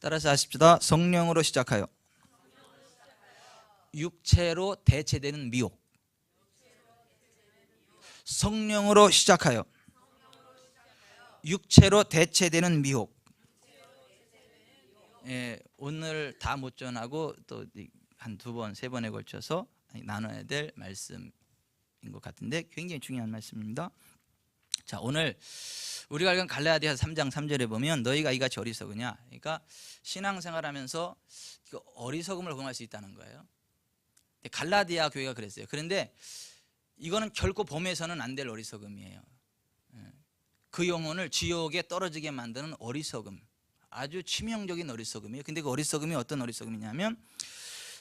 따라서 하십시다. 성령으로 시작하여 육체로 대체되는 미혹. 성령으로 시작하여 육체로 대체되는 미혹. 예, 오늘 다 못 전하고 또 한 두 번, 세 번에 걸쳐서 나눠야 될 말씀인 것 같은데 굉장히 중요한 말씀입니다. 자, 오늘 우리가 읽은 갈라디아서 3장 3절에 보면 너희가 이같이 어리석으냐, 그러니까 신앙생활하면서 어리석음을 범할 수 있다는 거예요. 갈라디아 교회가 그랬어요. 그런데 이거는 결코 범해서는 안 될 어리석음이에요. 그 영혼을 지옥에 떨어지게 만드는 어리석음, 아주 치명적인 어리석음이에요. 근데 그 어리석음이 어떤 어리석음이냐면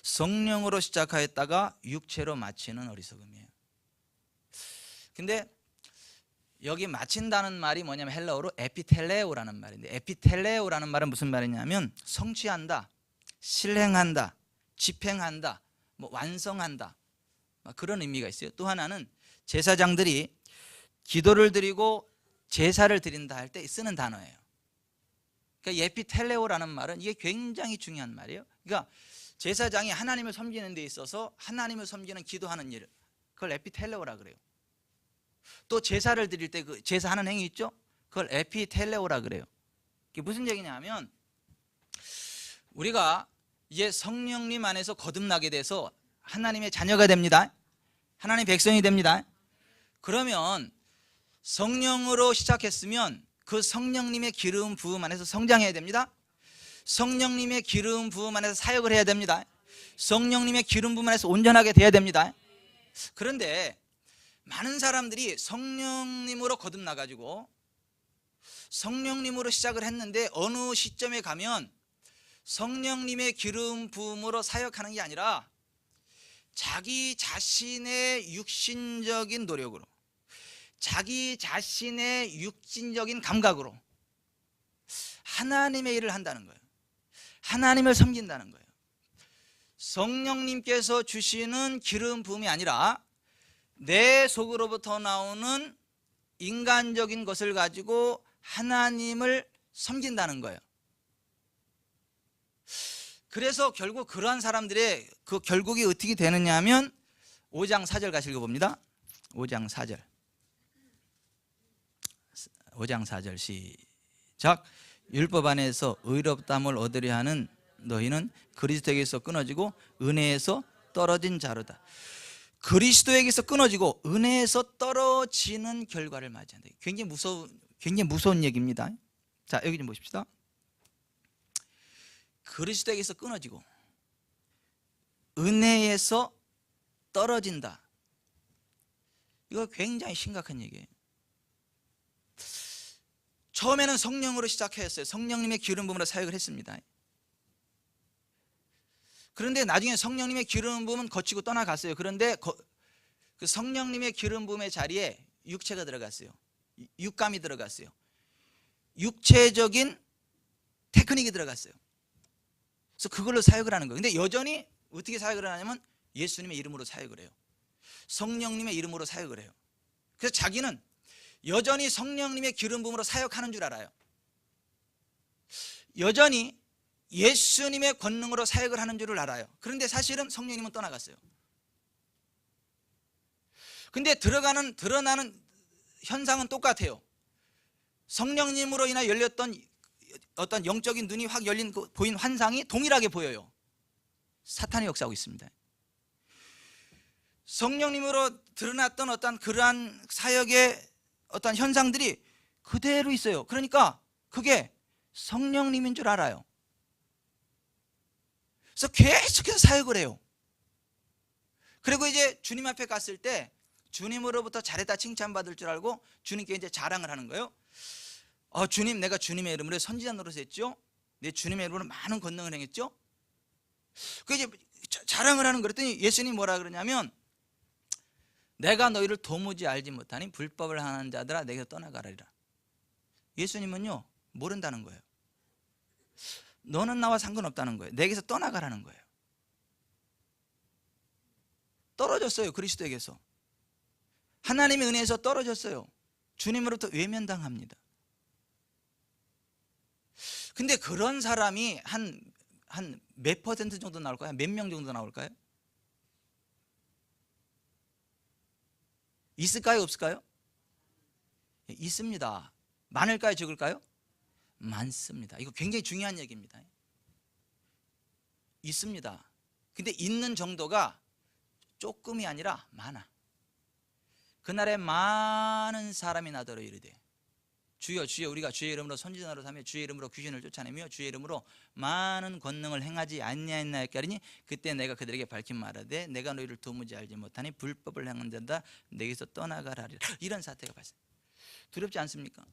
성령으로 시작하였다가 육체로 마치는 어리석음이에요. 근데 여기 마친다는 말이 뭐냐면 헬라어로 에피텔레오라는 말인데, 에피텔레오라는 말은 무슨 말이냐면 성취한다, 실행한다, 집행한다, 완성한다, 그런 의미가 있어요. 또 하나는 제사장들이 기도를 드리고 제사를 드린다 할 때 쓰는 단어예요. 그러니까 에피텔레오라는 말은 이게 굉장히 중요한 말이에요. 그러니까 제사장이 하나님을 섬기는 데 있어서 하나님을 섬기는 기도하는 일, 그걸 에피텔레오라 그래요. 또 제사를 드릴 때 그 제사하는 행위 있죠? 그걸 에피텔레오라 그래요. 이게 무슨 얘기냐면 우리가 이제 성령님 안에서 거듭나게 돼서 하나님의 자녀가 됩니다. 하나님의 백성이 됩니다. 그러면 성령으로 시작했으면 그 성령님의 기름 부음 안에서 성장해야 됩니다. 성령님의 기름 부음 안에서 사역을 해야 됩니다. 성령님의 기름 부음 안에서 온전하게 돼야 됩니다. 그런데 많은 사람들이 성령님으로 거듭나가지고 성령님으로 시작을 했는데 어느 시점에 가면 성령님의 기름 부음으로 사역하는 게 아니라 자기 자신의 육신적인 노력으로, 자기 자신의 육신적인 감각으로 하나님의 일을 한다는 거예요. 하나님을 섬긴다는 거예요. 성령님께서 주시는 기름 부음이 아니라 내 속으로부터 나오는 인간적인 것을 가지고 하나님을 섬긴다는 거예요. 그래서 결국 그러한 사람들의 그 결국이 어떻게 되느냐 하면 5장 4절 같이 읽어봅니다. 5장 4절 5장 4절 시작. 율법 안에서 의롭다함을 얻으려 하는 너희는 그리스도에게서 끊어지고 은혜에서 떨어진 자로다. 그리스도에게서 끊어지고 은혜에서 떨어지는 결과를 맞이한다. 굉장히 무서운 얘기입니다. 자, 여기 좀 보십시다. 그리스도에게서 끊어지고 은혜에서 떨어진다. 이거 굉장히 심각한 얘기예요. 처음에는 성령으로 시작했어요. 성령님의 기름 부음으로 사역을 했습니다. 그런데 나중에 성령님의 기름 부음은 거치고 떠나갔어요. 그런데 그 성령님의 기름 부음의 자리에 육체가 들어갔어요. 육감이 들어갔어요. 육체적인 테크닉이 들어갔어요. 그래서 그걸로 사역을 하는 거예요. 근데 여전히 어떻게 사역을 하냐면 예수님의 이름으로 사역을 해요. 성령님의 이름으로 사역을 해요. 그래서 자기는 여전히 성령님의 기름 부음으로 사역하는 줄 알아요. 여전히 예수님의 권능으로 사역을 하는 줄을 알아요. 그런데 사실은 성령님은 떠나갔어요. 근데 드러나는 현상은 똑같아요. 성령님으로 인하여 열렸던 어떤 영적인 눈이 확 열린 보인 환상이 동일하게 보여요. 사탄이 역사하고 있습니다. 성령님으로 드러났던 어떤 그러한 사역의 어떤 현상들이 그대로 있어요. 그러니까 그게 성령님인 줄 알아요. 그래서 계속해서 사역을 해요. 그리고 이제 주님 앞에 갔을 때 주님으로부터 잘했다 칭찬받을 줄 알고 주님께 이제 자랑을 하는 거예요. 주님, 내가 주님의 이름으로 선지자 노릇을 했죠. 내 주님의 이름으로 많은 권능을 행했죠. 그 이제 자랑을 하는 거. 그랬더니 예수님이 뭐라 그러냐면 내가 너희를 도무지 알지 못하니 불법을 하는 자들아 내게서 떠나가라리라. 예수님은요 모른다는 거예요. 너는 나와 상관없다는 거예요. 내게서 떠나가라는 거예요. 떨어졌어요. 그리스도에게서 하나님의 은혜에서 떨어졌어요. 주님으로부터 외면당합니다. 근데 그런 사람이 한 몇 퍼센트 정도 나올까요? 몇 명 정도 나올까요? 있을까요? 없을까요? 있습니다. 많을까요? 적을까요? 많습니다. 이거 굉장히 중요한 얘기입니다. 있습니다. 근데 있는 정도가 조금이 아니라 많아. 그날에 많은 사람이 나더러 이르되 주여 주여 우리가 주의 이름으로 선지자로 삼며 주의 이름으로 귀신을 쫓아내며 주의 이름으로 많은 권능을 행하지 아니하였나이까 하리니 그때 내가 그들에게 밝힌 말하되 내가 너희를 도무지 알지 못하니 불법을 행한 자다 내게서 떠나가라 하리라. 이런 사태가 발생. 두렵지 않습니까?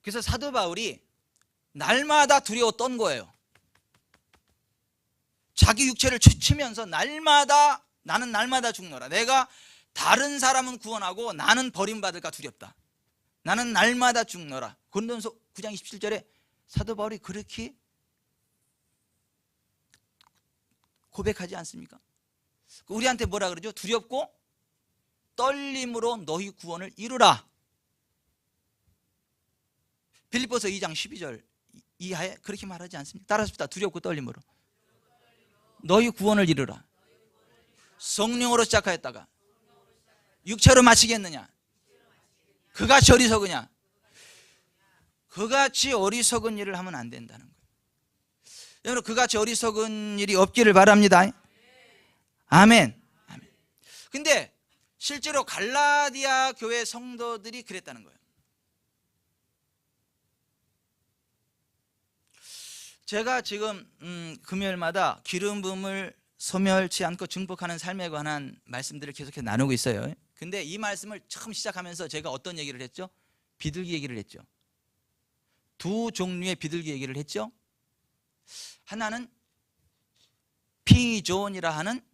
그래서 사도 바울이 날마다 두려워 떤 거예요. 자기 육체를 치면서 날마다 나는 날마다 죽노라. 내가 다른 사람은 구원하고 나는 버림받을까 두렵다. 나는 날마다 죽노라. 고린도전서 9장 27절에 사도 바울이 그렇게 고백하지 않습니까? 우리한테 뭐라 그러죠? 두렵고 떨림으로 너희 구원을 이루라. 빌립보서 2장 12절 이하에 그렇게 말하지 않습니까? 따라합시다. 두렵고 떨림으로 너희 구원을 이루라. 성령으로 시작하였다가 육체로 마치겠느냐? 그같이 어리석으냐? 그같이 어리석은 일을 하면 안 된다는 거예요. 여러분 그같이 어리석은 일이 없기를 바랍니다. 아멘. 아멘. 근데 실제로 갈라디아 교회 성도들이 그랬다는 거예요. 제가 지금 금요일마다 기름 부음을 소멸치 않고 증폭하는 삶에 관한 말씀들을 계속해서 나누고 있어요. 근데 이 말씀을 처음 시작하면서 제가 어떤 얘기를 했죠? 비둘기 얘기를 했죠. 두 종류의 비둘기 얘기를 했죠. 하나는 피존이라 하는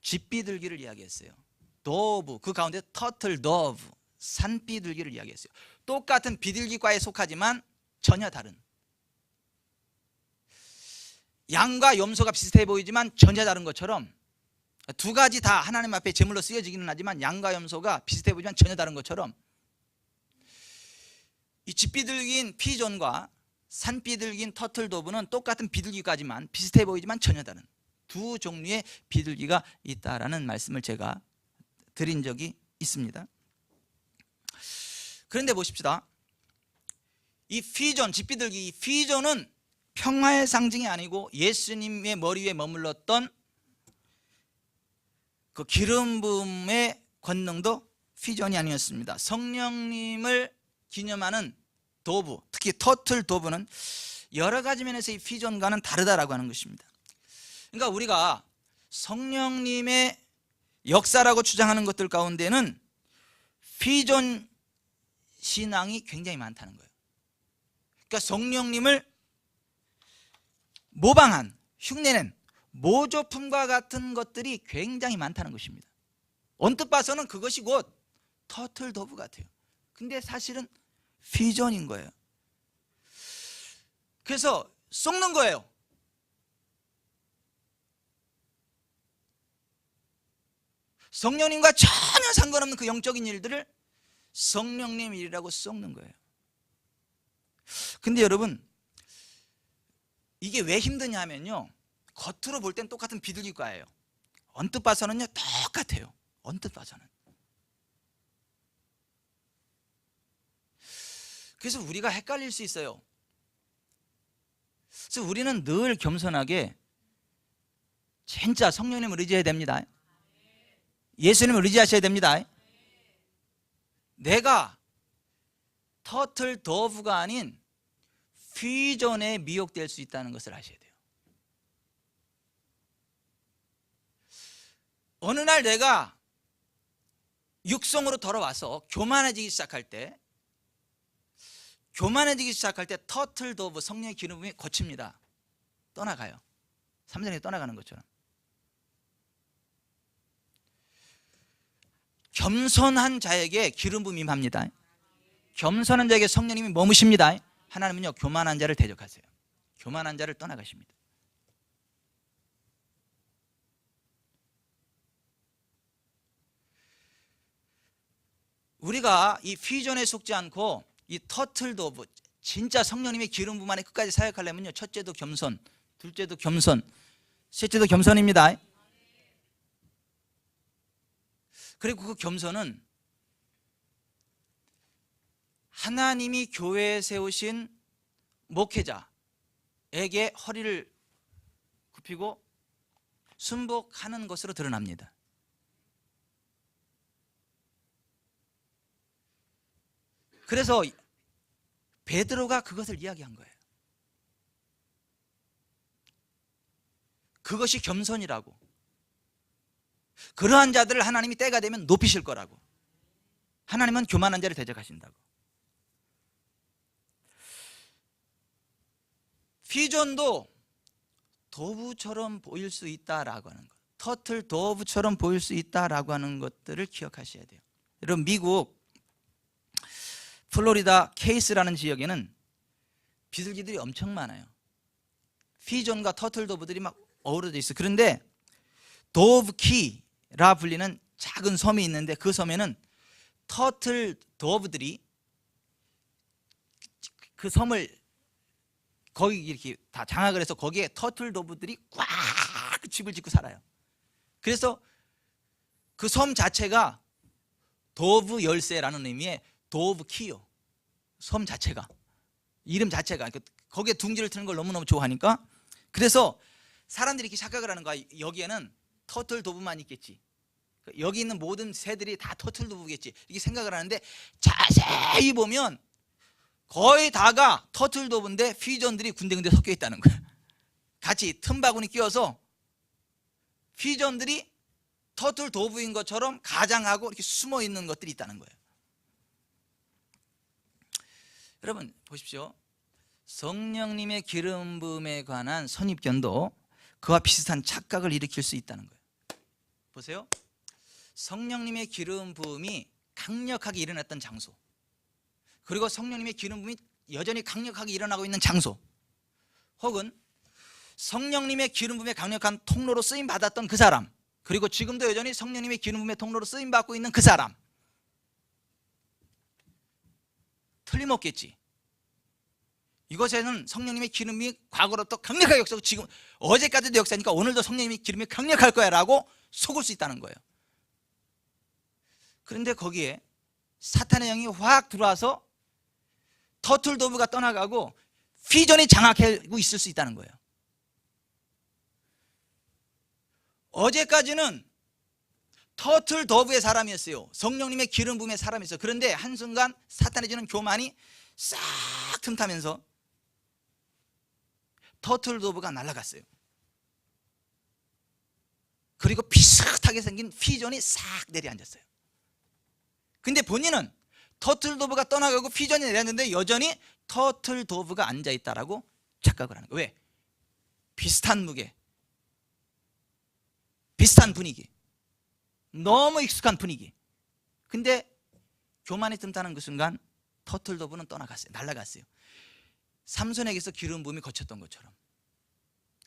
쥐비둘기를 이야기했어요. 도브, 그 가운데 터틀 도브, 산비둘기를 이야기했어요. 똑같은 비둘기과에 속하지만 전혀 다른, 양과 염소가 비슷해 보이지만 전혀 다른 것처럼 두 가지 다 하나님 앞에 제물로 쓰여지기는 하지만 양과 염소가 비슷해 보이지만 전혀 다른 것처럼 이 쥐비둘기인 피존과 산비둘기인 터틀도브는 똑같은 비둘기까지만 비슷해 보이지만 전혀 다른 두 종류의 비둘기가 있다라는 말씀을 제가 드린 적이 있습니다. 그런데 보십시다. 이 피존, 쥐비둘기, 이 피존은 평화의 상징이 아니고 예수님의 머리 위에 머물렀던 그 기름 부음의 권능도 피존이 아니었습니다. 성령님을 기념하는 도브, 특히 터틀 도브는 여러 가지 면에서 이 피존과는 다르다라고 하는 것입니다. 그러니까 우리가 성령님의 역사라고 주장하는 것들 가운데는 피존 신앙이 굉장히 많다는 거예요. 그러니까 성령님을 모방한, 흉내낸 모조품과 같은 것들이 굉장히 많다는 것입니다. 언뜻 봐서는 그것이 곧 터틀 도브 같아요. 근데 사실은 피존인 거예요. 그래서 썩는 거예요. 성령님과 전혀 상관없는 그 영적인 일들을 성령님 일이라고 썩는 거예요. 근데 여러분 이게 왜 힘드냐 하면요, 겉으로 볼 땐 똑같은 비둘기과예요. 언뜻 봐서는요 똑같아요. 언뜻 봐서는. 그래서 우리가 헷갈릴 수 있어요. 그래서 우리는 늘 겸손하게 진짜 성령님을 의지해야 됩니다. 예수님을 의지하셔야 됩니다. 내가 터틀 도브가 아닌 피존에 미혹될 수 있다는 것을 아셔야 돼요. 어느 날 내가 육성으로 돌아와서 교만해지기 시작할 때 터틀 도브, 성령의 기름 부음이 거칩니다. 떠나가요. 3장에 떠나가는 것처럼. 겸손한 자에게 기름 부음이 임합니다. 겸손한 자에게 성령님이 머무십니다. 하나님은요 교만한 자를 대적하세요. 교만한 자를 떠나가십니다. 우리가 이 피존에 속지 않고 이 터틀 도브, 진짜 성령님의 기름 부음 안에 끝까지 사역하려면요, 첫째도 겸손, 둘째도 겸손, 셋째도 겸손입니다. 그리고 그 겸손은 하나님이 교회에 세우신 목회자에게 허리를 굽히고 순복하는 것으로 드러납니다. 그래서 베드로가 그것을 이야기한 거예요. 그것이 겸손이라고. 그러한 자들을 하나님이 때가 되면 높이실 거라고. 하나님은 교만한 자를 대적하신다고. 피존도 도브처럼 보일 수 있다라고 하는 것, 터틀 도브처럼 보일 수 있다라고 하는 것들을 기억하셔야 돼요. 여러분, 미국 플로리다 케이스라는 지역에는 비둘기들이 엄청 많아요. 피존과 터틀 도브들이 막 어우러져 있어요. 그런데 도브키라 불리는 작은 섬이 있는데 그 섬에는 터틀 도브들이 그 섬을 거기 이렇게 다 장악을 해서 거기에 터틀 도브들이 꽉 집을 짓고 살아요. 그래서 그 섬 자체가 도브 열쇠라는 의미의 도브키요. 섬 자체가, 이름 자체가, 거기에 둥지를 트는 걸 너무너무 좋아하니까, 그래서 사람들이 이렇게 착각을 하는 거야. 여기에는 터틀 도브만 있겠지, 여기 있는 모든 새들이 다 터틀 도브겠지, 이렇게 생각을 하는데 자세히 보면 거의 다가 터틀 도브인데 피존들이 군데군데 섞여 있다는 거예요. 같이 틈바구니 끼워서 피존들이 터틀 도브인 것처럼 가장하고 이렇게 숨어 있는 것들이 있다는 거예요. 여러분 보십시오. 성령님의 기름 부음에 관한 선입견도 그와 비슷한 착각을 일으킬 수 있다는 거예요. 보세요. 성령님의 기름 부음이 강력하게 일어났던 장소, 그리고 성령님의 기름 부음이 여전히 강력하게 일어나고 있는 장소, 혹은 성령님의 기름 부음에 강력한 통로로 쓰임 받았던 그 사람, 그리고 지금도 여전히 성령님의 기름 부음의 통로로 쓰임 받고 있는 그 사람, 틀림없겠지. 이것에는 성령님의 기름이 과거로부터 강력하게 역사하고 지금 어제까지도 역사니까 오늘도 성령님의 기름이 강력할 거야 라고 속을 수 있다는 거예요. 그런데 거기에 사탄의 영이 확 들어와서 터틀 도브가 떠나가고 피존이 장악하고 있을 수 있다는 거예요. 어제까지는 터틀 도브의 사람이었어요. 성령님의 기름 부음의 사람이었어요. 그런데 한순간 사탄의 주는 교만이 싹 틈타면서 터틀 도브가 날아갔어요. 그리고 비슷하게 생긴 피존이 싹 내려앉았어요. 근데 본인은 터틀 도브가 떠나가고 피존이 내렸는데 여전히 터틀 도브가 앉아있다라고 착각을 하는 거예요. 왜? 비슷한 무게, 비슷한 분위기, 너무 익숙한 분위기. 근데 교만이 틈타는 그 순간 터틀 도브는 떠나갔어요. 날아갔어요. 삼손에게서 기름 부음이 거쳤던 것처럼.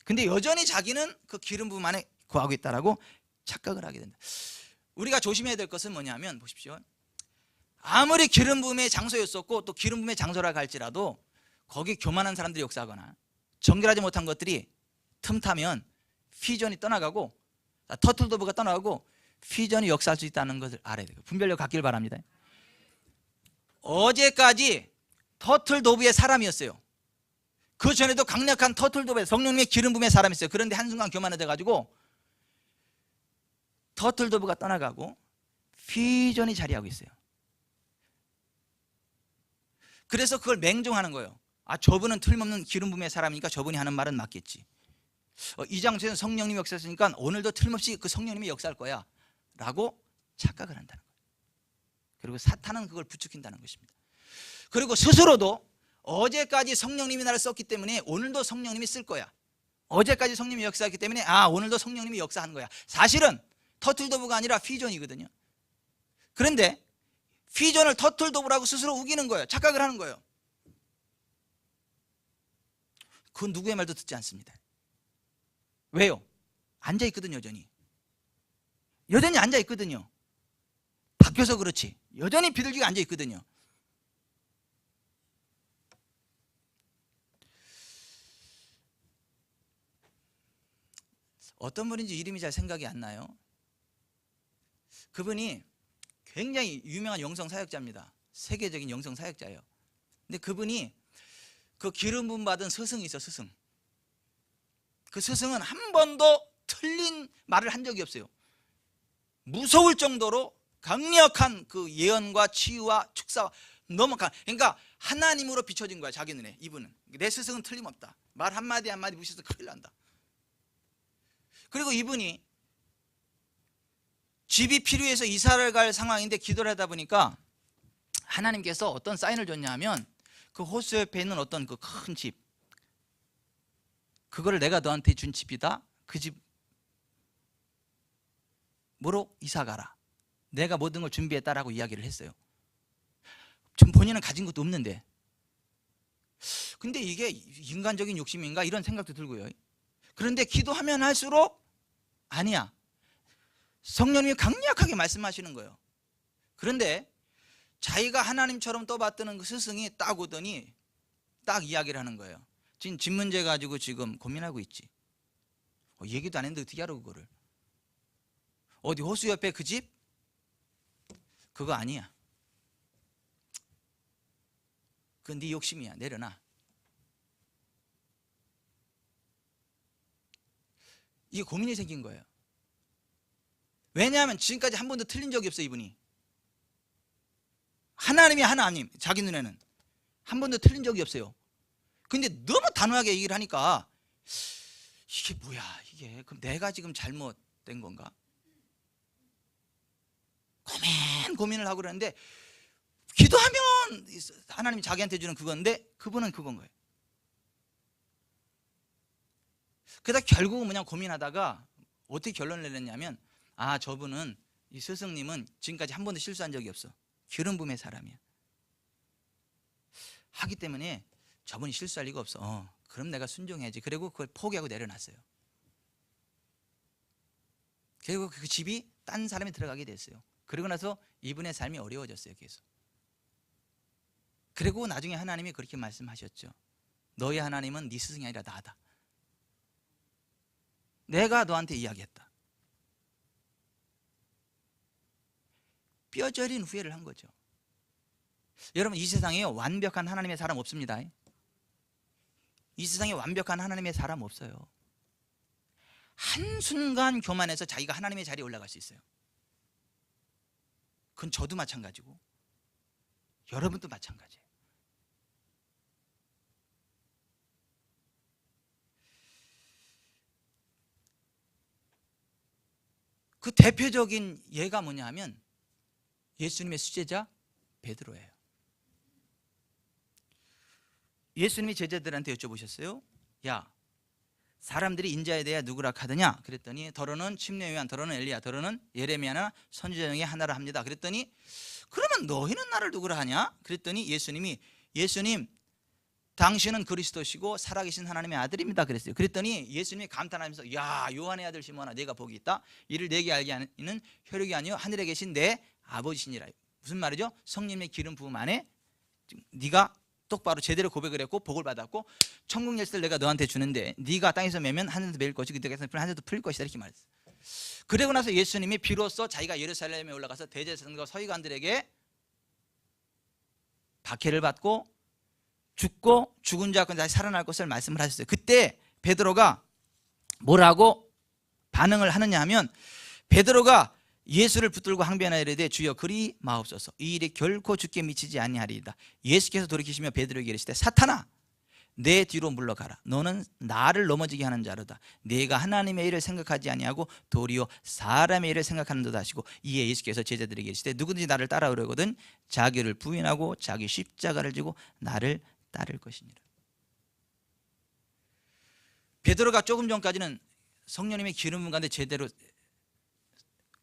근데 여전히 자기는 그 기름 부음 안에 거하고 있다라고 착각을 하게 된다. 우리가 조심해야 될 것은 뭐냐면, 보십시오. 아무리 기름 부음의 장소였었고 또 기름 부음의 장소라고 할지라도 거기 교만한 사람들이 역사하거나 정결하지 못한 것들이 틈타면 피존이 떠나가고, 터틀 도브가 떠나가고 피존이 역사할 수 있다는 것을 알아야 돼요. 분별력 갖길 바랍니다. 어제까지 터틀 도브의 사람이었어요. 그 전에도 강력한 터틀 도브의 성령님의 기름 부음의 사람이었어요. 그런데 한순간 교만해져 가지고 터틀 도브가 떠나가고 피존이 자리하고 있어요. 그래서 그걸 맹종하는 거예요. 아, 저분은 틀림없는 기름 부음의 사람이니까 저분이 하는 말은 맞겠지. 이 장소에는 성령님이 역사했으니까 오늘도 틀림없이 그 성령님이 역사할 거야 라고 착각을 한다는 거예요. 그리고 사탄은 그걸 부추긴다는 것입니다. 그리고 스스로도 어제까지 성령님이 나를 썼기 때문에 오늘도 성령님이 쓸 거야. 어제까지 성령님이 역사했기 때문에 오늘도 성령님이 역사하는 거야. 사실은 터틀 도브가 아니라 피존이거든요. 그런데 피존을 터틀 도브라고 스스로 우기는 거예요. 착각을 하는 거예요. 그건 누구의 말도 듣지 않습니다. 왜요? 앉아있거든요. 여전히 앉아있거든요. 바뀌어서 그렇지 여전히 비둘기가 앉아있거든요. 어떤 분인지 이름이 잘 생각이 안 나요. 그분이 굉장히 유명한 영성 사역자입니다. 세계적인 영성 사역자예요. 근데 그분이 그 기름 부음 받은 스승이 있어. 스승. 그 스승은 한 번도 틀린 말을 한 적이 없어요. 무서울 정도로 강력한 그 예언과 치유와 축사와 너무 그러니까 하나님으로 비춰진 거야. 자기 눈에. 이분은 내 스승은 틀림없다. 말 한마디 한마디 무시해서 큰일 난다. 그리고 이분이 집이 필요해서 이사를 갈 상황인데 기도를 하다 보니까 하나님께서 어떤 사인을 줬냐 하면 그 호수 옆에 있는 어떤 그 큰 집, 그거를 내가 너한테 준 집이다. 그 집으로 이사 가라. 내가 모든 걸 준비했다라고 이야기를 했어요. 지금 본인은 가진 것도 없는데. 근데 이게 인간적인 욕심인가 이런 생각도 들고요. 그런데 기도하면 할수록 아니야. 성령님이 강력하게 말씀하시는 거예요. 그런데 자기가 하나님처럼 떠받드는 그 스승이 딱 오더니 딱 이야기를 하는 거예요. 지금 집 문제 가지고 지금 고민하고 있지. 얘기도 안 했는데 어떻게 알아 그거를. 어디 호수 옆에 그 집? 그거 아니야. 그건 네 욕심이야. 내려놔. 이게 고민이 생긴 거예요. 왜냐하면 지금까지 한 번도 틀린 적이 없어요. 이분이 하나님이 하나님, 자기 눈에는 한 번도 틀린 적이 없어요. 근데 너무 단호하게 얘기를 하니까 이게 뭐야 이게. 그럼 내가 지금 잘못된 건가? 고민을 하고 그러는데 기도하면 하나님이 자기한테 주는 그건데 그분은 그건 거예요. 그러다 결국은 그냥 고민하다가 어떻게 결론을 내렸냐면 저분은 이 스승님은 지금까지 한 번도 실수한 적이 없어. 기름 부음의 사람이야. 하기 때문에 저분이 실수할 리가 없어. 그럼 내가 순종해야지. 그리고 그걸 포기하고 내려놨어요. 그리고 그 집이 딴 사람이 들어가게 됐어요. 그리고 나서 이분의 삶이 어려워졌어요. 계속. 그리고 나중에 하나님이 그렇게 말씀하셨죠. 너희 하나님은 네 스승이 아니라 나다. 내가 너한테 이야기했다. 뼈저린 후회를 한 거죠. 여러분 이 세상에 완벽한 하나님의 사람 없습니다. 이 세상에 완벽한 하나님의 사람 없어요. 한순간 교만해서 자기가 하나님의 자리에 올라갈 수 있어요. 그건 저도 마찬가지고 여러분도 마찬가지예요. 그 대표적인 예가 뭐냐 하면 예수님의 수제자 베드로예요. 예수님이 제자들한테 여쭤보셨어요. 야, 사람들이 인자에 대해 누구라 하더냐? 그랬더니 더러는 침례 요한, 더러는 엘리야, 더러는 예레미야나 선지자 중에 하나라 합니다. 그랬더니 그러면 너희는 나를 누구라 하냐? 그랬더니 예수님 당신은 그리스도시고 살아계신 하나님의 아들입니다. 그랬어요. 그랬더니 예수님이 감탄하면서 야, 요한의 아들 시몬아, 네가 복이 있다. 이를 내게 알게 하는 혈육이 아니요 하늘에 계신 내 아버지시니라. 무슨 말이죠? 성령의 기름 부음 안에 네가 똑바로 제대로 고백을 했고 복을 받았고 천국 열쇠를 내가 너한테 주는데 네가 땅에서 매면 하늘에서 매일 것이고 땅에서 풀면 하늘에서 풀릴 것이다. 이렇게 말했어요. 그리고 나서 예수님이 비로소 자기가 예루살렘에 올라가서 대제사장과 서기관들에게 박해를 받고 죽고 죽은 자가 다시 살아날 것을 말씀을 하셨어요. 그때 베드로가 뭐라고 반응을 하느냐 하면 베드로가 예수를 붙들고 항변하여 이르되 주여 그리 마옵소서. 이 일이 결코 주께 미치지 아니하리이다. 예수께서 돌이키시며 베드로에게 이르시되 사탄아 내 뒤로 물러가라. 너는 나를 넘어지게 하는 자로다. 네가 하나님의 일을 생각하지 아니하고 도리어 사람의 일을 생각하는도다 하시고 이에 예수께서 제자들에게 이르시되 누구든지 나를 따라오려거든 자기를 부인하고 자기 십자가를 지고 나를 따를 것이니라. 베드로가 조금 전까지는 성령님의 기름 부음 가운데 제대로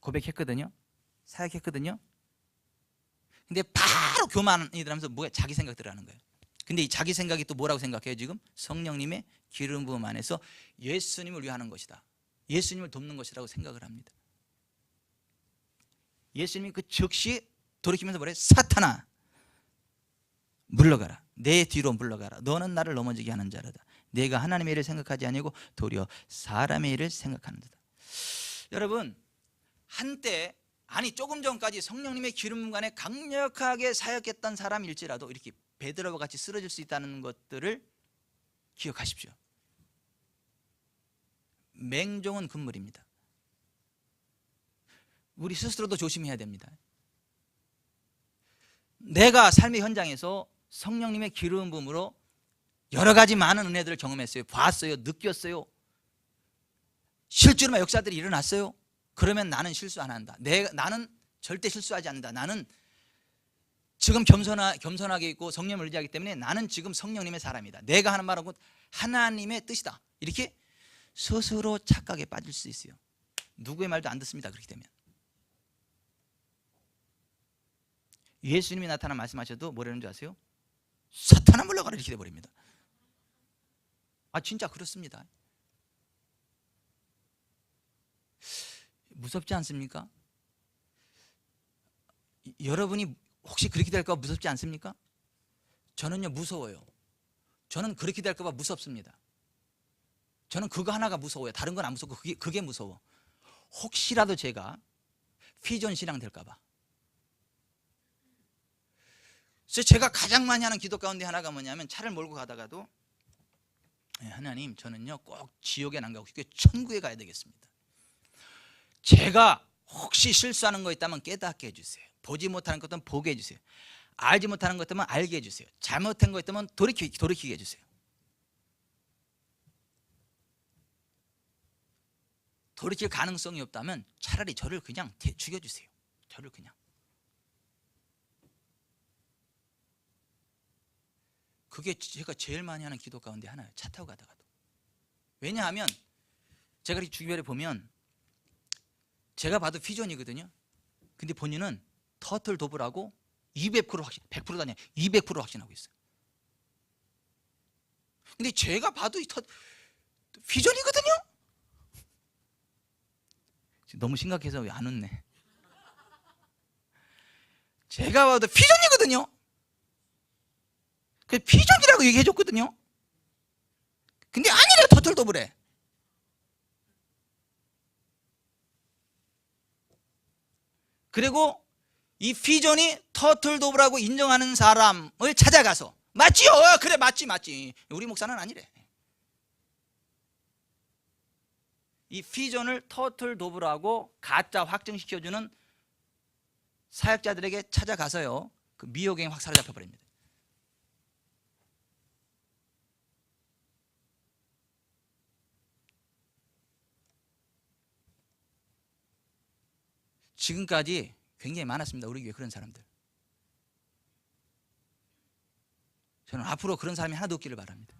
고백했거든요. 사역했거든요. 근데 바로 교만이 들어가면서 뭐야? 자기 생각들을 하는 거예요. 근데 이 자기 생각이 또 뭐라고 생각해요? 지금 성령님의 기름 부음 안에서 예수님을 위하는 것이다. 예수님을 돕는 것이라고 생각을 합니다. 예수님이 그 즉시 돌이키면서 뭐래? 사탄아 물러가라. 내 뒤로 물러가라. 너는 나를 넘어지게 하는 자로다. 내가 하나님의 일을 생각하지 아니하고 도리어 사람의 일을 생각하는도다. 여러분, 한때 아니 조금 전까지 성령님의 기름 간에 강력하게 사역했던 사람일지라도 이렇게 베드로와 같이 쓰러질 수 있다는 것들을 기억하십시오. 맹종은 금물입니다. 우리 스스로도 조심해야 됩니다. 내가 삶의 현장에서 성령님의 기름 부음으로 여러 가지 많은 은혜들을 경험했어요. 봤어요. 느꼈어요. 실제로 역사들이 일어났어요. 그러면 나는 실수 안 한다. 나는 절대 실수하지 않는다. 나는 지금 겸손하게 있고 성령을 의지하기 때문에 나는 지금 성령님의 사람이다. 내가 하는 말은 곧 하나님의 뜻이다. 이렇게 스스로 착각에 빠질 수 있어요. 누구의 말도 안 듣습니다. 그렇게 되면 예수님이 나타나 말씀하셔도 뭐라는 줄 아세요? 사탄아 물러가라 이렇게 돼버립니다. 아 진짜 그렇습니다. 무섭지 않습니까? 여러분이 혹시 그렇게 될까 봐 무섭지 않습니까? 저는요 무서워요. 저는 그렇게 될까 봐 무섭습니다. 저는 그거 하나가 무서워요. 다른 건 안 무섭고 그게 무서워. 혹시라도 제가 피존 신앙 될까 봐. 그래서 제가 가장 많이 하는 기도 가운데 하나가 뭐냐면 차를 몰고 가다가도 하나님 저는요 꼭 지옥에 안 가고 천국에 가야 되겠습니다. 제가 혹시 실수하는 거 있다면 깨닫게 해주세요. 보지 못하는 것들은 보게 해주세요. 알지 못하는 것 있다면 알게 해주세요. 잘못한 거 있다면 돌이키게 해주세요. 돌이킬 가능성이 없다면 차라리 저를 그냥 죽여주세요. 저를 그냥. 그게 제가 제일 많이 하는 기도 가운데 하나예요. 차 타고 가다가도. 왜냐하면 제가 주변에 보면 제가 봐도 피존이거든요. 근데 본인은 터틀 도브라고 200% 확신, 100%도 아니야. 200% 확신하고 있어요. 근데 제가 봐도 피존이거든요. 너무 심각해서 왜 안 웃네. 제가 봐도 피존이거든요. 그 피존이라고 얘기해줬거든요. 근데 아니래 터틀 도브래. 그리고 이 피존이 터틀 도브라고 인정하는 사람을 찾아가서 맞지요? 그래 맞지. 우리 목사는 아니래. 이 피존을 터틀 도브라고 가짜 확증시켜주는 사역자들에게 찾아가서요 그 미혹행위 확 사로잡혀 버립니다. 지금까지 굉장히 많았습니다. 우리 교회 그런 사람들. 저는 앞으로 그런 사람이 하나도 없기를 바랍니다.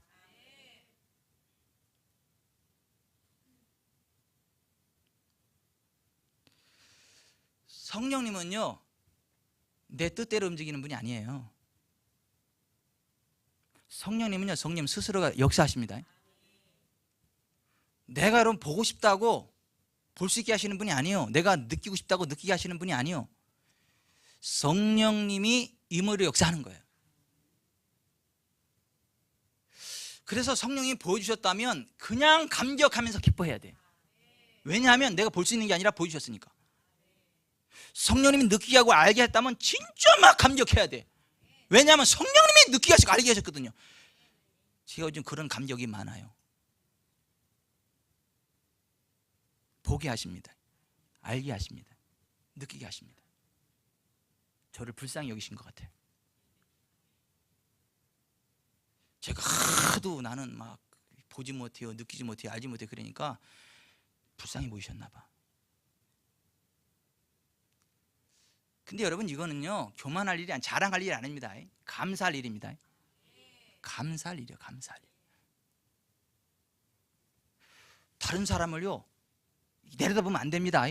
성령님은요 내 뜻대로 움직이는 분이 아니에요. 성령님은요 성령 스스로가 역사하십니다. 내가 여러분 보고 싶다고 볼 수 있게 하시는 분이 아니에요. 내가 느끼고 싶다고 느끼게 하시는 분이 아니에요. 성령님이 임의로 역사하는 거예요. 그래서 성령이 보여주셨다면 그냥 감격하면서 기뻐해야 돼. 왜냐하면 내가 볼 수 있는 게 아니라 보여주셨으니까. 성령님이 느끼게 하고 알게 했다면 진짜 막 감격해야 돼. 왜냐하면 성령님이 느끼게 하시고 알게 하셨거든요. 제가 요즘 그런 감격이 많아요. 보게 하십니다. 알게 하십니다. 느끼게 하십니다. 저를 불쌍히 여기신 것 같아요. 제가 하도 나는 막 보지 못해요, 느끼지 못해요, 알지 못해요 그러니까 불쌍히 보이셨나 봐. 근데 여러분 이거는요 교만할 일이 아니 자랑할 일이 아닙니다. 감사할 일입니다. 감사할 일이요. 감사할 일. 다른 사람을요 내려다보면 안 됩니다.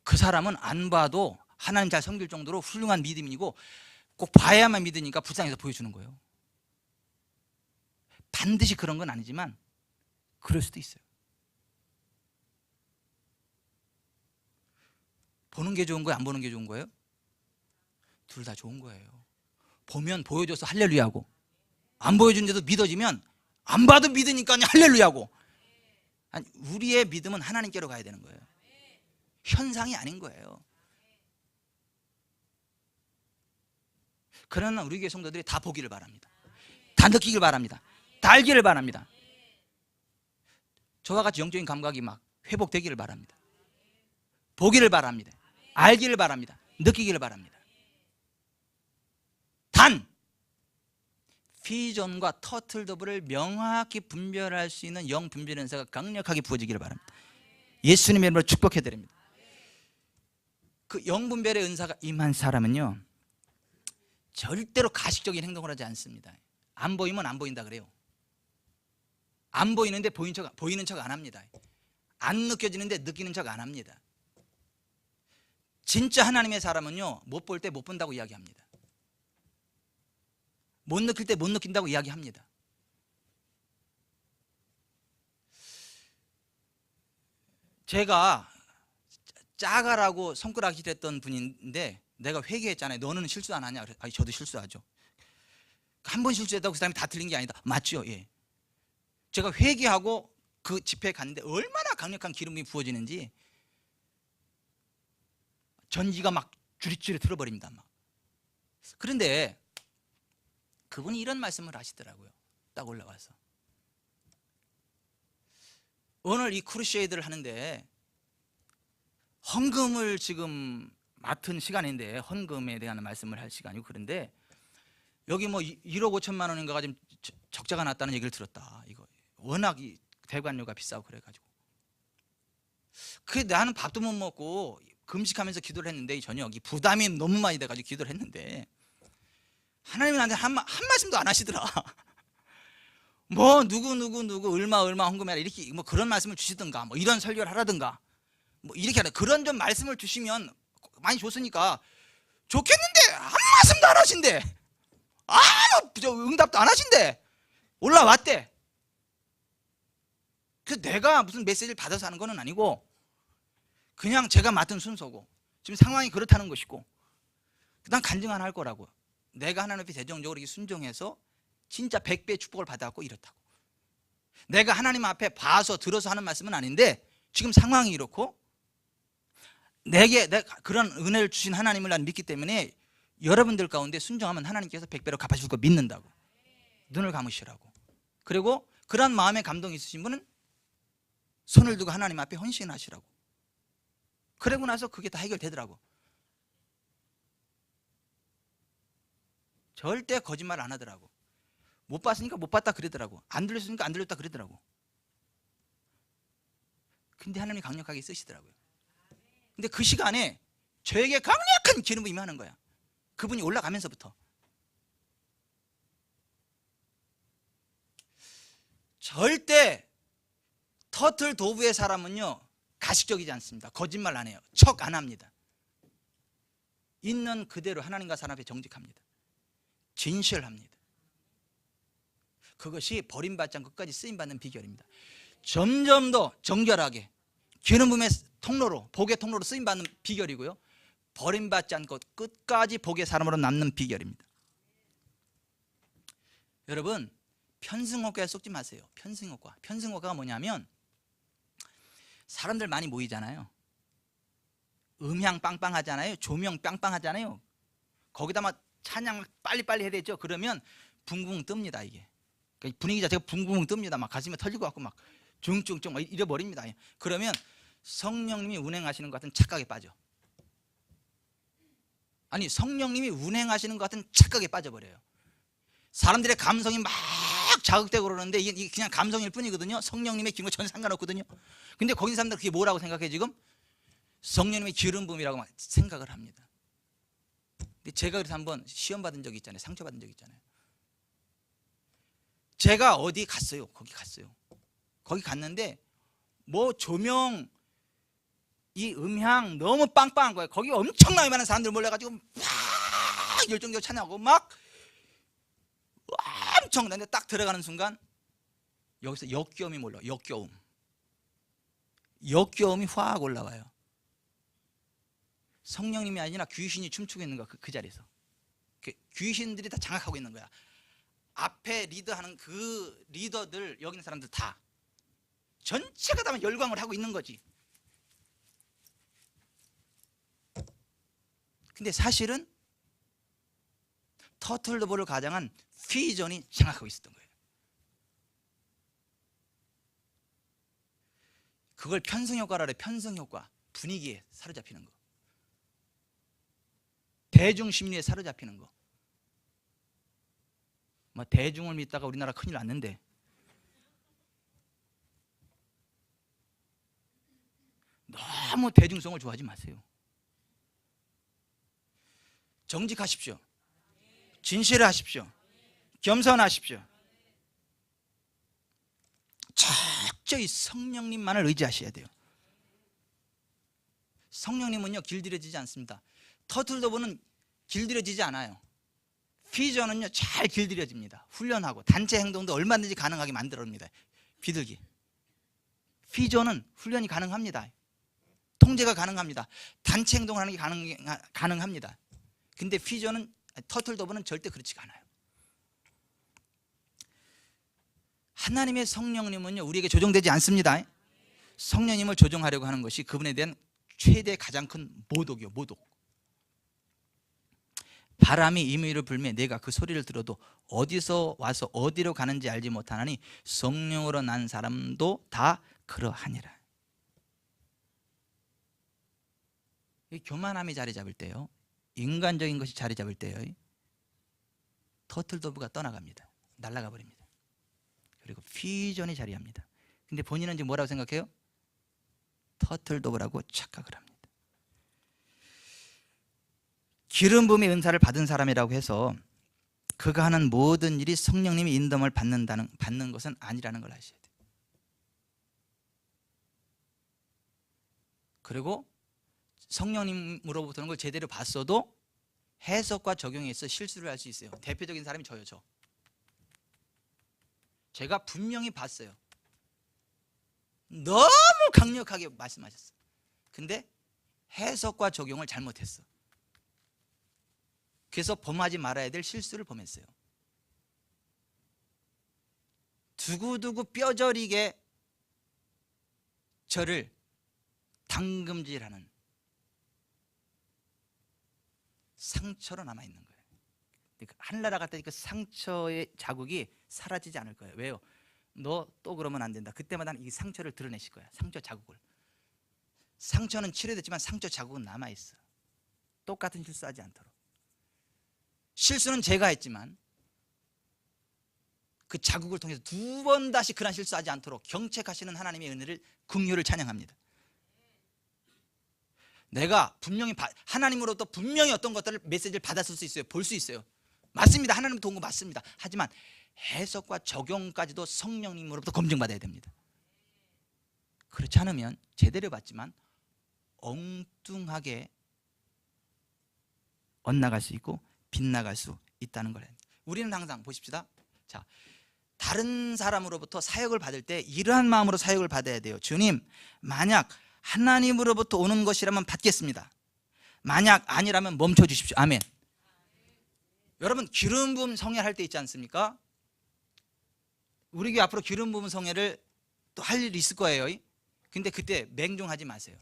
그 사람은 안 봐도 하나님 잘 섬길 정도로 훌륭한 믿음이고 꼭 봐야만 믿으니까 불쌍해서 보여주는 거예요. 반드시 그런 건 아니지만 그럴 수도 있어요. 보는 게 좋은 거예요? 안 보는 게 좋은 거예요? 둘 다 좋은 거예요. 보면 보여줘서 할렐루야하고 안 보여주는데도 믿어지면 안 봐도 믿으니까 할렐루야고. 아니, 우리의 믿음은 하나님께로 가야 되는 거예요. 현상이 아닌 거예요. 그러나 우리 교회 성도들이 다 보기를 바랍니다. 다 느끼길 바랍니다. 다 알기를 바랍니다. 저와 같이 영적인 감각이 막 회복되기를 바랍니다. 보기를 바랍니다. 알기를 바랍니다. 느끼기를 바랍니다. 단 피존과 터틀더블을 명확히 분별할 수 있는 영 분별 은사가 강력하게 부어지기를 바랍니다. 예수님의 이름으로 축복해 드립니다. 그 영 분별의 은사가 임한 사람은요, 절대로 가식적인 행동을 하지 않습니다. 안 보이면 안 보인다 그래요. 안 보이는데 보이는 척 안 합니다. 안 느껴지는데 느끼는 척 안 합니다. 진짜 하나님의 사람은요, 못 볼 때 못 본다고 이야기합니다. 못 느낄 때 못 느낀다고 이야기합니다. 제가 짜가라고 손가락질 했던 분인데 내가 회개했잖아요. 너는 실수 안 하냐? 아니, 저도 실수하죠. 한 번 실수했다고 그 사람이 다 틀린 게 아니다. 맞죠? 예. 제가 회개하고 그 집회에 갔는데 얼마나 강력한 기름이 부어지는지 전기가 막 주릿주릿 틀어버립니다. 막. 그런데 그분이 이런 말씀을 하시더라고요. 딱 올라와서 오늘 이 크루세이드를 하는데 헌금을 지금 맡은 시간인데 헌금에 대한 말씀을 할 시간이고, 그런데 여기 뭐 1억 5천만 원인가가 지금 적자가 났다는 얘기를 들었다. 이거 워낙 이 대관료가 비싸고 그래가지고 나는 밥도 못 먹고 금식하면서 기도를 했는데 이 저녁이 부담이 너무 많이 돼가지고 기도를 했는데 하나님이 나한테 한 말씀도 안 하시더라. 뭐 누구 얼마 헌금해라 이렇게 뭐 그런 말씀을 주시든가 뭐 이런 설교를 하라든가 뭐 이렇게 하라 그런 좀 말씀을 주시면 많이 줬으니까 좋겠는데 한 말씀도 안 하신대. 아무 응답도 안 하신대. 올라왔대. 그래서 내가 무슨 메시지를 받아서 하는 건 아니고 그냥 제가 맡은 순서고 지금 상황이 그렇다는 것이고 난 간증 안 할 거라고. 내가 하나님 앞에 대정적으로 순종해서 진짜 100배의 축복을 받았고 이렇다고. 내가 하나님 앞에 봐서 들어서 하는 말씀은 아닌데 지금 상황이 이렇고 내가 그런 은혜를 주신 하나님을 난 믿기 때문에 여러분들 가운데 순종하면 하나님께서 100배로 갚아줄 거 믿는다고. 눈을 감으시라고. 그리고 그런 마음에 감동이 있으신 분은 손을 두고 하나님 앞에 헌신하시라고. 그러고 나서 그게 다 해결되더라고. 절대 거짓말 안 하더라고. 못 봤으니까 못 봤다 그러더라고. 안 들렸으니까 안 들렸다 그러더라고. 근데 하나님이 강력하게 쓰시더라고요. 근데 그 시간에 저에게 강력한 기름이 임하는 거야. 그분이 올라가면서부터. 절대 터틀 도브의 사람은요 가식적이지 않습니다. 거짓말 안 해요. 척 안 합니다. 있는 그대로 하나님과 사람 앞에 정직합니다. 진실합니다. 그것이 버림받지 않고 끝까지 쓰임받는 비결입니다. 점점 더 정결하게 기름 부음의 통로로, 복의 통로로 쓰임받는 비결이고요, 버림받지 않고 끝까지 복의 사람으로 남는 비결입니다. 여러분, 편승옥과에 속지 마세요. 편승옥과가 뭐냐면 사람들 많이 모이잖아요. 음향 빵빵하잖아요. 조명 빵빵하잖아요. 거기다 막 찬양 빨리빨리 해야 되죠. 그러면 붕붕 뜹니다. 이게 그러니까 분위기 자체가 붕붕 뜹니다. 막 가슴에 털리고 갖고 막 중증증 막 잃어버립니다. 그러면 성령님이 운행하시는 것 같은 착각에 빠져. 아니, 성령님이 운행하시는 것 같은 착각에 빠져버려요. 사람들의 감성이 막 자극되고 그러는데 이게 그냥 감성일 뿐이거든요. 성령님의 기름과 전혀 상관없거든요. 근데 거기 있는 사람들 그게 뭐라고 생각해? 지금 성령님의 기름 부음이라고 막 생각을 합니다. 근데 제가 그래서 한번 시험 받은 적이 있잖아요. 상처 받은 적이 있잖아요. 제가 어디 갔어요. 거기 갔는데 뭐 조명, 이 음향 너무 빵빵한 거예요. 거기 엄청나게 많은 사람들 몰려가지고 막 열정적으로 찬양하고 막 엄청난데 딱 들어가는 순간 여기서 역겨움이 몰려. 역겨움이 확 올라와요. 성령님이 아니라 귀신이 춤추고 있는 거야. 그 자리에서 귀신들이 다 장악하고 있는 거야. 앞에 리더하는 그 리더들, 여기 있는 사람들 다 전체가 다 열광을 하고 있는 거지. 근데 사실은 터틀더블을 가장한 피전이 장악하고 있었던 거예요. 그걸 편승효과라 그래. 편승효과. 분위기에 사로잡히는 거, 대중심리에 사로잡히는 거. 뭐 대중을 믿다가 우리나라 큰일 났는데, 너무 대중성을 좋아하지 마세요. 정직하십시오. 진실하십시오. 겸손하십시오. 철저히 성령님만을 의지하셔야 돼요. 성령님은요 길들여지지 않습니다. 터틀더블은 길들여지지 않아요. 피전은요 잘 길들여집니다. 훈련하고 단체 행동도 얼마든지 가능하게 만들어냅니다. 비둘기. 피전은 훈련이 가능합니다. 통제가 가능합니다. 단체 행동을 하는 게 가능합니다. 근데 피전은, 터틀더블은 절대 그렇지가 않아요. 하나님의 성령님은요 우리에게 조종되지 않습니다. 성령님을 조종하려고 하는 것이 그분에 대한 최대 가장 큰 모독이요, 모독. 바람이 임의로 불매 내가 그 소리를 들어도 어디서 와서 어디로 가는지 알지 못하나니 성령으로 난 사람도 다 그러하니라. 이 교만함이 자리 잡을 때요, 인간적인 것이 자리 잡을 때요, 터틀더블가 떠나갑니다. 날아가 버립니다. 그리고 피전이 자리합니다. 근데 본인은 지금 뭐라고 생각해요? 터틀더블하고 착각을 합니다. 기름 부음의 은사를 받은 사람이라고 해서 그가 하는 모든 일이 성령님의 인도함을 받는 것은 아니라는 걸 아셔야 돼요. 그리고 성령님으로부터 오는 걸 제대로 봤어도 해석과 적용에 있어 실수를 할 수 있어요. 대표적인 사람이 저예요. 제가 분명히 봤어요. 너무 강력하게 말씀하셨어. 근데 해석과 적용을 잘못했어. 그래서 범하지 말아야 될 실수를 범했어요. 두고두고 뼈저리게 저를 당금질하는 상처로 남아있는 거예요. 하늘나라 갔더니 그 상처의 자국이 사라지지 않을 거예요. 왜요? 너 또 그러면 안 된다. 그때마다 이 상처를 드러내실 거야. 상처 자국을. 상처는 치료됐지만 상처 자국은 남아있어. 똑같은 실수하지 않도록. 실수는 제가 했지만 그 자국을 통해서 두 번 다시 그런 실수하지 않도록 경책하시는 하나님의 은혜를, 긍휼을 찬양합니다. 내가 분명히 하나님으로부터 분명히 어떤 것들을 메시지를 받았을 수 있어요. 볼 수 있어요. 맞습니다. 하나님부터 온 거 맞습니다. 하지만 해석과 적용까지도 성령님으로부터 검증받아야 됩니다. 그렇지 않으면 제대로 받지만 엉뚱하게 엇나갈 수 있고 빗나갈 수 있다는 거예요. 우리는 항상 보십시다. 자, 다른 사람으로부터 사역을 받을 때 이러한 마음으로 사역을 받아야 돼요. 주님, 만약 하나님으로부터 오는 것이라면 받겠습니다. 만약 아니라면 멈춰 주십시오. 아멘. 여러분, 기름 부음 성회 할 때 있지 않습니까? 우리 교회 앞으로 기름 부음 성회를 또 할 일이 있을 거예요. 근데 그때 맹종하지 마세요.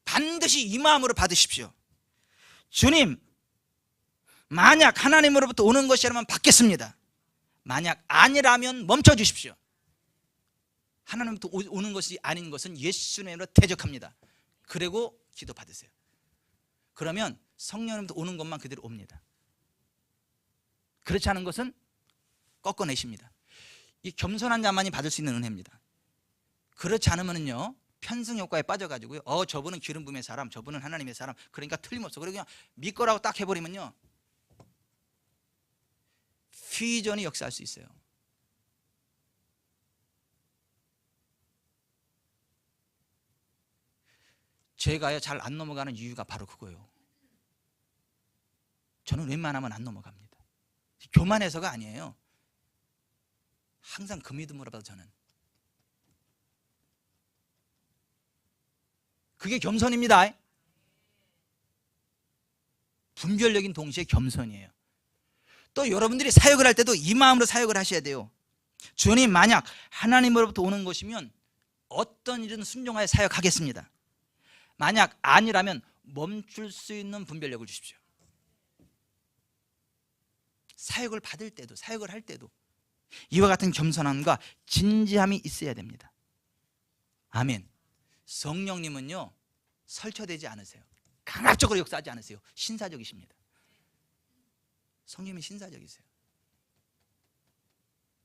반드시 이 마음으로 받으십시오. 주님, 만약 하나님으로부터 오는 것이라면 받겠습니다. 만약 아니라면 멈춰 주십시오. 하나님부터 오는 것이 아닌 것은 예수님으로 대적합니다. 그리고 기도 받으세요. 그러면 성령님부터 오는 것만 그대로 옵니다. 그렇지 않은 것은 꺾어내십니다. 이 겸손한 자만이 받을 수 있는 은혜입니다. 그렇지 않으면요, 편승 효과에 빠져가지고요, 저분은 기름 부음의 사람, 저분은 하나님의 사람, 그러니까 틀림없어. 그리고 그냥 믿거라고 딱 해버리면요, 퓨전이 역사할 수 있어요. 제가요 잘 안 넘어가는 이유가 바로 그거예요. 저는 웬만하면 안 넘어갑니다. 교만해서가 아니에요. 항상 그 믿음으로 봐도 저는 그게 겸손입니다. 분별력인 동시에 겸손이에요. 또 여러분들이 사역을 할 때도 이 마음으로 사역을 하셔야 돼요. 주님, 만약 하나님으로부터 오는 것이면 어떤 일은 순종하여 사역하겠습니다. 만약 아니라면 멈출 수 있는 분별력을 주십시오. 사역을 받을 때도, 사역을 할 때도 이와 같은 겸손함과 진지함이 있어야 됩니다. 아멘. 성령님은요, 설쳐되지 않으세요. 강압적으로 역사하지 않으세요. 신사적이십니다. 성령님이 신사적이세요.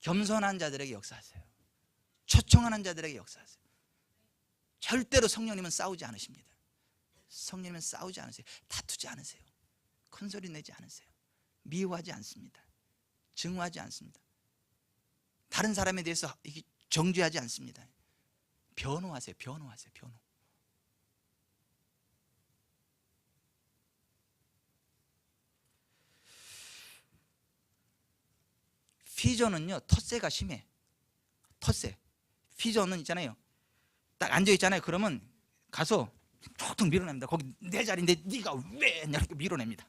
겸손한 자들에게 역사하세요. 초청하는 자들에게 역사하세요. 절대로 성령님은 싸우지 않으십니다. 성령님은 싸우지 않으세요. 다투지 않으세요. 큰소리 내지 않으세요. 미워하지 않습니다. 증오하지 않습니다. 다른 사람에 대해서 정죄하지 않습니다. 변호하세요. 변호하세요. 변호. 피존은요, 텃세가 심해. 텃세. 피존은 있잖아요, 딱 앉아 있잖아요. 그러면 가서 툭툭 밀어냅니다. 거기 내 자리인데 네가 왜 이렇게 밀어냅니다.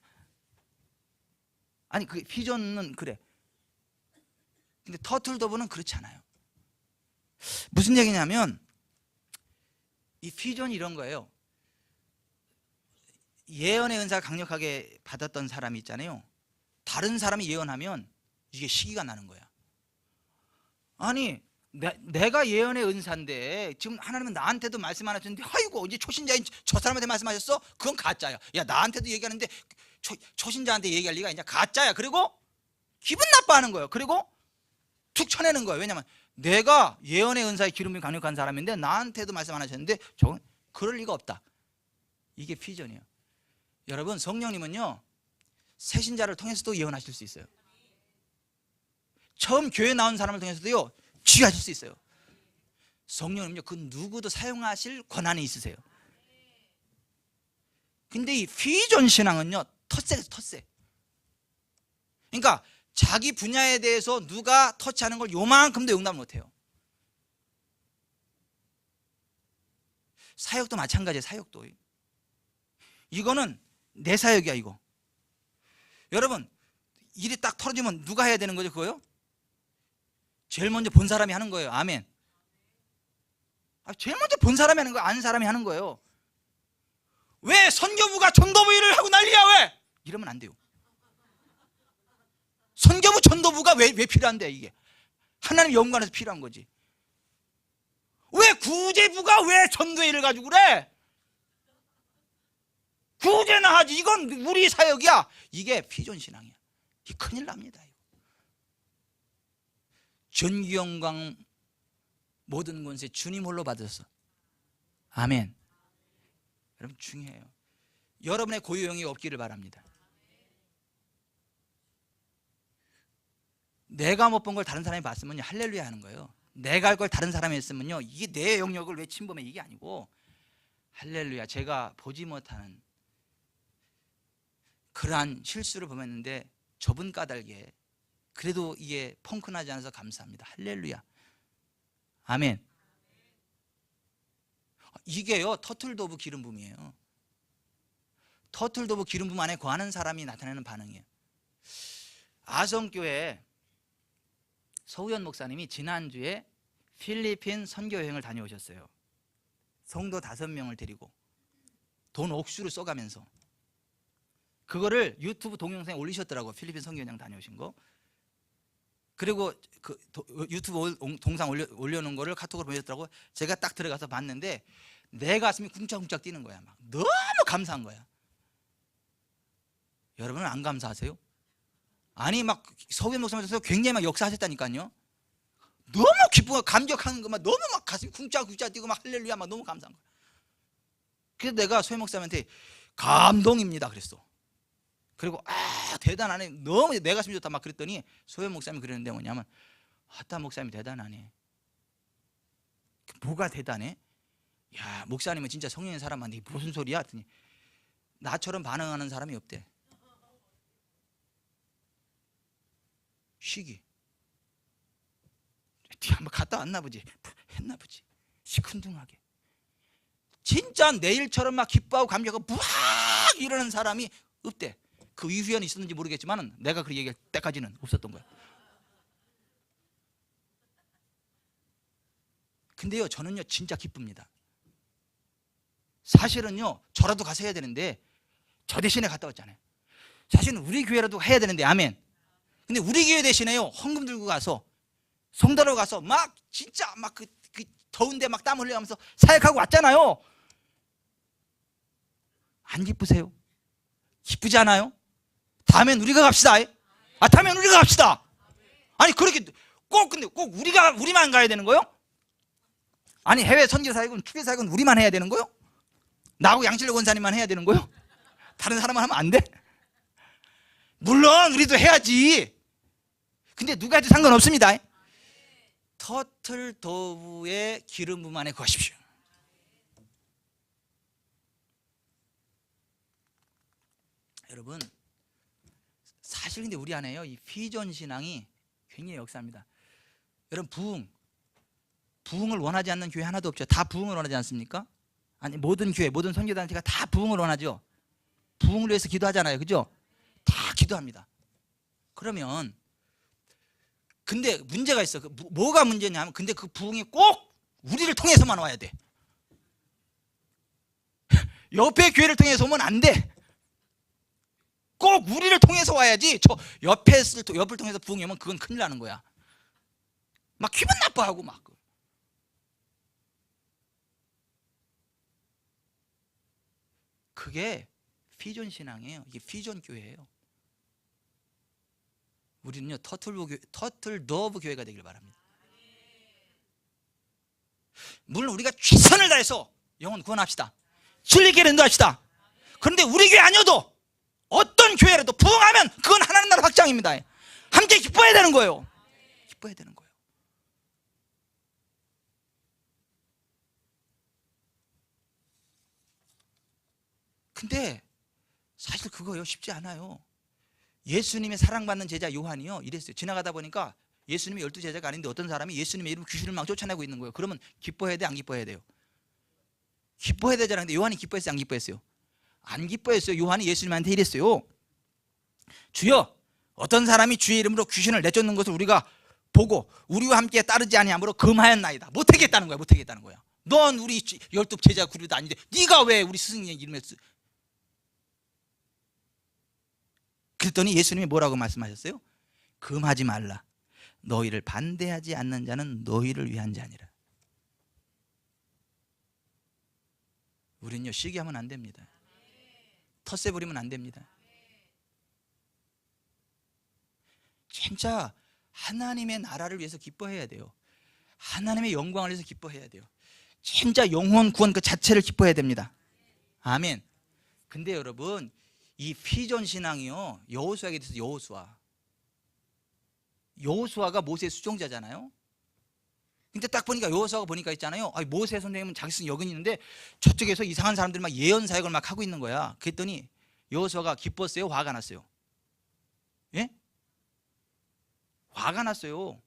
아니, 그 피존은 그래. 근데 터틀도브는 그렇지 않아요. 무슨 얘기냐면 이 피존이 이런 거예요. 예언의 은사가 강력하게 받았던 사람이 있잖아요. 다른 사람이 예언하면 이게 시기가 나는 거야. 아니, 내가 예언의 은사인데 지금 하나님은 나한테도 말씀 안 하셨는데, 아이고 이제 초신자인 저 사람한테 말씀하셨어? 그건 가짜야. 야, 나한테도 얘기하는데 초신자한테 얘기할 리가 있냐? 가짜야. 그리고 기분 나빠하는 거예요. 그리고 툭 쳐내는 거예요. 왜냐면 내가 예언의 은사의 기름이 강력한 사람인데 나한테도 말씀 안 하셨는데 저건 그럴 리가 없다. 이게 피전이에요. 여러분, 성령님은요, 새신자를 통해서도 예언하실 수 있어요. 처음 교회 나온 사람을 통해서도요, 치유하실 수 있어요. 성령님은요, 그 누구도 사용하실 권한이 있으세요. 근데 이 피존 신앙은요, 텃세. 그러니까 자기 분야에 대해서 누가 터치하는 걸 요만큼도 용납 못해요. 사역도 마찬가지예요. 사역도 이거는 내 사역이야. 이거 여러분, 일이 딱 털어지면 누가 해야 되는 거죠? 그거요? 제일 먼저 본 사람이 하는 거예요. 아멘. 제일 먼저 본 사람이 하는 거예요. 아는 사람이 하는 거예요. 왜 선교부가 전도부 일을 하고 난리야? 왜? 이러면 안 돼요. 선교부 전도부가 왜 필요한데? 이게 하나님 영광에서 필요한 거지. 왜 구제부가 왜 전도 일을 가지고 그래? 구제나 하지. 이건 우리 사역이야. 이게 피존 신앙이야. 이 큰일 납니다. 전기 영광 모든 권세 주님 홀로 받으소서. 아멘. 여러분, 중요해요. 여러분의 고유형이 없기를 바랍니다. 내가 못 본 걸 다른 사람이 봤으면 할렐루야 하는 거예요. 내가 할 걸 다른 사람이 했으면요, 이게 내 영역을 왜 침범해? 이게 아니고 할렐루야, 제가 보지 못하는 그러한 실수를 범했는데 좁은 까닭에 그래도 이게 펑크나지 않아서 감사합니다. 할렐루야. 아멘. 이게요, 터틀도브 기름 부음이에요. 터틀도브 기름 부음 안에 거하는 사람이 나타내는 반응이에요. 아성교회 서우연 목사님이 지난주에 필리핀 선교 여행을 다녀오셨어요. 성도 5명을 데리고 돈 억수로 써가면서 그거를 유튜브 동영상에 올리셨더라고요. 필리핀 선교 여행 다녀오신 거. 그리고 그 유튜브 동상 올려놓은 거를 카톡으로 보내셨더라고요. 제가 딱 들어가서 봤는데 내 가슴이 쿵짝쿵짝 뛰는 거야. 막 너무 감사한 거야. 여러분은 안 감사하세요? 아니, 막 서우연 목사님께서 굉장히 막 역사하셨다니까요. 너무 기쁘고 감격하는 거 막 너무 막 가슴이 쿵짝쿵짝 뛰고 막 할렐루야 막 너무 감사한 거야. 그래서 내가 서우연 목사님한테 감동입니다 그랬어. 그리고 대단하네. 너무 내 가슴이 좋다 막 그랬더니 서우연 목사님이 그랬는데 뭐냐면, 아따 목사님이 대단하네. 뭐가 대단해? 야, 목사님은 진짜 성령의 사람한테 무슨 소리야? 했더니 나처럼 반응하는 사람이 없대. 시기. 뒤에 한번 갔다 왔나 보지. 했나 보지. 시큰둥하게. 진짜 내일처럼 막 기뻐하고 감격하고 막 이러는 사람이 없대. 그 이후에는 있었는지 모르겠지만 내가 그 얘기할 때까지는 없었던 거야. 근데요, 저는요 진짜 기쁩니다. 사실은요 저라도 가서 해야 되는데 저 대신에 갔다 왔잖아요. 사실은 우리 교회라도 해야 되는데, 아멘. 근데 우리 교회 대신에요 헌금 들고 가서 성도로 가서 막 진짜 막 그 더운데 막 땀 흘려가면서 사역하고 왔잖아요. 안 기쁘세요? 기쁘지 않아요? 다음엔 우리가 갑시다. 다음엔 우리가 갑시다. 아니 그렇게 꼭, 근데 꼭 우리만 가야 되는 거요? 아니 해외 선교 사역은 축제 사역은 우리만 해야 되는 거요? 나하고 양실로 권사님만 해야 되는 거요? 다른 사람은 하면 안 돼? 물론 우리도 해야지. 근데 누가 해도 상관없습니다. 터틀 도브의 기름 부음 안에 거하십시오. 여러분, 사실 근데 우리 안에요 이 비전 신앙이 굉장히 역사합니다. 여러분, 부흥을 원하지 않는 교회 하나도 없죠. 다 부흥을 원하지 않습니까? 아니 모든 교회, 모든 선교단체가 다 부흥을 원하죠. 부흥을 위해서 기도하잖아요, 그죠? 다 기도합니다. 그러면 근데 문제가 있어. 뭐가 문제냐면, 근데 그 부흥이 꼭 우리를 통해서만 와야 돼. 옆에 교회를 통해서 오면 안 돼. 꼭 우리를 통해서 와야지. 저 옆을 통해서 부흥이 오면 그건 큰일 나는 거야. 막 기분 나빠하고 막. 그게 피존 신앙이에요. 이게 피존 교회예요. 우리는요 터틀 더브 교회가 되길 바랍니다. 물론 우리가 최선을 다해서 영혼 구원합시다. 진리께 인도합시다. 그런데 우리 교회 아니어도 어떤 교회라도 부흥하면 그건 하나님 나라 확장입니다. 함께 기뻐해야 되는 거예요. 기뻐해야 되는 거예요. 근데 사실 그거요 쉽지 않아요. 예수님의 사랑받는 제자 요한이요 이랬어요. 지나가다 보니까 예수님이 12제자가 아닌데 어떤 사람이 예수님의 이름 귀신을 막 쫓아내고 있는 거예요. 그러면 기뻐해야 돼, 안 기뻐해야 돼요? 기뻐해야 되잖아요. 근데 요한이 기뻐했어요, 안 기뻐했어요? 안 기뻐했어요. 요한이 예수님한테 이랬어요. 주여, 어떤 사람이 주의 이름으로 귀신을 내쫓는 것을 우리가 보고 우리와 함께 따르지 아니함으로 금하였나이다. 못하겠다는 거야. 못하겠다는 거야. 넌 우리 12제자 그룹도 아닌데 네가 왜 우리 스승의 이름에 그랬더니 예수님이 뭐라고 말씀하셨어요? 금하지 말라. 너희를 반대하지 않는 자는 너희를 위한 자니라. 우린요 시기하면 안 됩니다. 텃세 부리면 안 됩니다. 진짜 하나님의 나라를 위해서 기뻐해야 돼요. 하나님의 영광을 위해서 기뻐해야 돼요. 진짜 영혼 구원 그 자체를 기뻐해야 됩니다. 아멘. 근데 여러분, 이 피존 신앙이요 여호수아에게 대해서 여호수아가 모세의 수종자잖아요. 근데 딱 보니까 여호수아가 보니까 있잖아요. 모세 선생님은 자기 쓴 여근이 있는데 저쪽에서 이상한 사람들이 막 예언 사역을 막 하고 있는 거야. 그랬더니 여호수아가 기뻤어요, 화가 났어요? 예? 화가 났어요.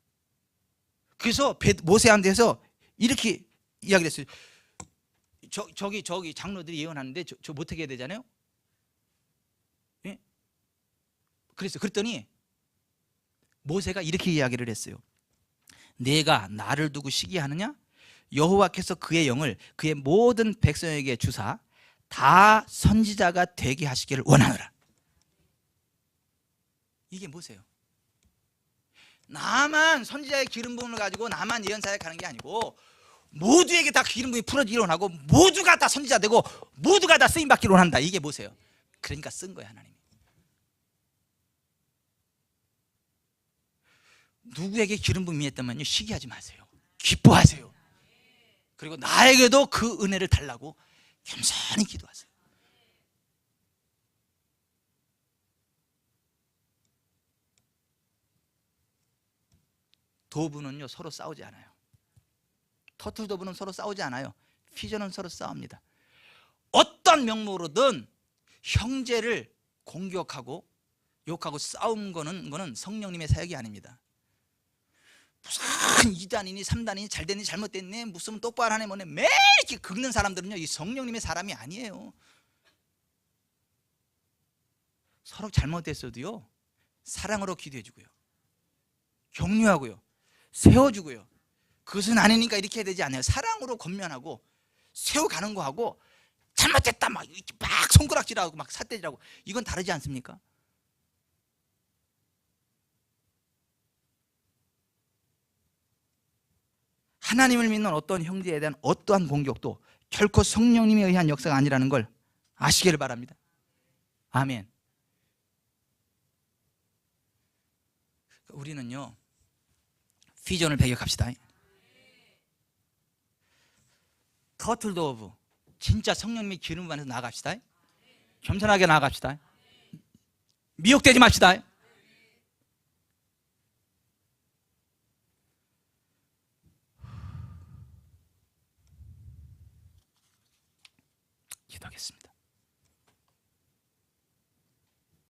그래서 모세한테서 이렇게 이야기를 했어요. 저기 장로들이 예언하는데 저 못하게 해야 되잖아요. 예? 그랬더니 모세가 이렇게 이야기를 했어요. 내가 나를 두고 시기하느냐? 여호와께서 그의 영을 그의 모든 백성에게 주사 다 선지자가 되게 하시기를 원하노라. 이게 뭐세요? 나만 선지자의 기름 부음을 가지고 나만 예언 사역하는 게 아니고 모두에게 다 기름 부음이 풀어지기를 원하고 모두가 다 선지자 되고 모두가 다 쓰임 받기를 원한다. 이게 뭐세요? 그러니까 쓴 거예요, 하나님이. 누구에게 기름 부음이 했다면요 시기하지 마세요. 기뻐하세요. 그리고 나에게도 그 은혜를 달라고 겸손히 기도하세요. 도부는요 서로 싸우지 않아요. 터틀 도부는 서로 싸우지 않아요. 피전은 서로 싸웁니다. 어떤 명목으로든 형제를 공격하고 욕하고 싸움 거는 성령님의 사역이 아닙니다. 무슨 2단이니 3단이니 잘됐니 잘못됐니 무슨 똑바로 하네 뭐네 매일 이렇게 긁는 사람들은요 이 성령님의 사람이 아니에요. 서로 잘못했어도요 사랑으로 기도해주고요, 격려하고요, 세워주고요. 그것은 아니니까 이렇게 해야 되지 않아요. 사랑으로 권면하고 세워가는 거하고 잘못했다 막 손가락질하고 막 삿대질하고, 이건 다르지 않습니까? 하나님을 믿는 어떤 형제에 대한 어떠한 공격도 결코 성령님에 의한 역사가 아니라는 걸 아시기를 바랍니다. 아멘. 우리는요 비전을 배격합시다. 터틀도 오브, 진짜 성령님의 기름 안에서 나아갑시다. 겸손하게 나아갑시다. 미혹되지 맙시다.